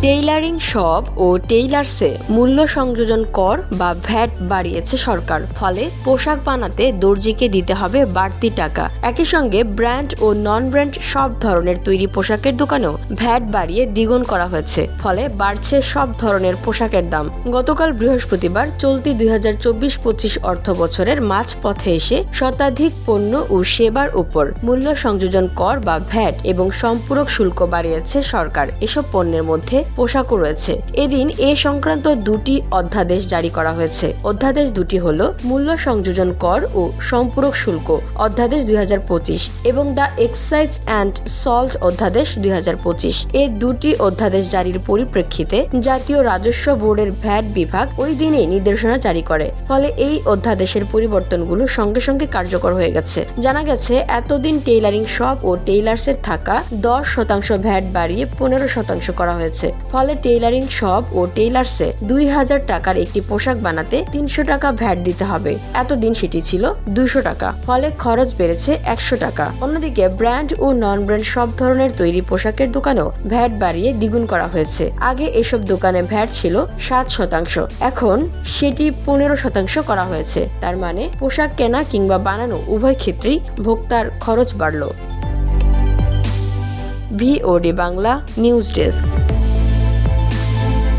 Tailoring shop ও টেইলার্সে মূল্য সংযোজন কর বা ভ্যাট বাড়িয়েছে সরকার। ফলে পোশাক বানাতে দর্জিকে দিতে হবে বাড়তি টাকা। একই সঙ্গে ব্র্যান্ড ও নন ব্র্যান্ড সব ধরনের তৈরি পোশাকের দোকানেও ভ্যাট বাড়িয়ে দ্বিগুণ করা হয়েছে। ফলে বাড়ছে সব ধরনের পোশাকের দাম। গতকাল বৃহস্পতিবার চলতি 2024-25 অর্থ বছরের মাঝপথে এসে শতাধিক পণ্য ও সেবার উপর মূল্য সংযোজন কর বা ভ্যাট এবং সম্পূরক শুল্ক বাড়িয়েছে সরকার। এসব পণ্যের মধ্যে পোশাকও রয়েছে। এদিন এ সংক্রান্ত দুটি অধ্যাদেশ জারি করা হয়েছে। অধ্যাদেশ দুটি হল মূল্য সংযোজন কর ও সম্পূরক শুল্ক অধ্যাদেশ 2025 এবং দ্য এক্সাইজ অ্যান্ড সল্ট অধ্যাদেশ 2025। এই দুটি অধ্যাদেশ জারির পরিপ্রেক্ষিতে জাতীয় রাজস্ব বোর্ডের ভ্যাট বিভাগ ওই দিনেই নির্দেশনা জারি করে। ফলে এই অধ্যাদেশের পরিবর্তনগুলো সঙ্গে সঙ্গে কার্যকর হয়ে গেছে। জানা গেছে এতদিন টেইলারিং শপ ও টেইলার্সের থাকা 10% ভ্যাট বাড়িয়ে 15% করা হয়েছে। ফলে টেইলারিং শপ ও টেইলার্সে 2000 টাকার একটি পোশাক বানাতে 300 টাকা ভ্যাট দিতে হবে। এতদিন সেটি ছিল 200 টাকা। ফলে খরচ বেড়েছে 100 টাকা। অন্যদিকে ব্র্যান্ড ও নন ব্র্যান্ড সব ধরনের তৈরি পোশাকের দোকানেও ভ্যাট বাড়িয়ে দ্বিগুণ করা হয়েছে। আগে এসব দোকানে ভ্যাট ছিল 7%, এখন সেটি 15% করা হয়েছে। তার মানে পোশাক কেনা কিংবা বানানো উভয় ক্ষেত্রেই ভোক্তার খরচ বাড়ল। VOD Bangla news desk.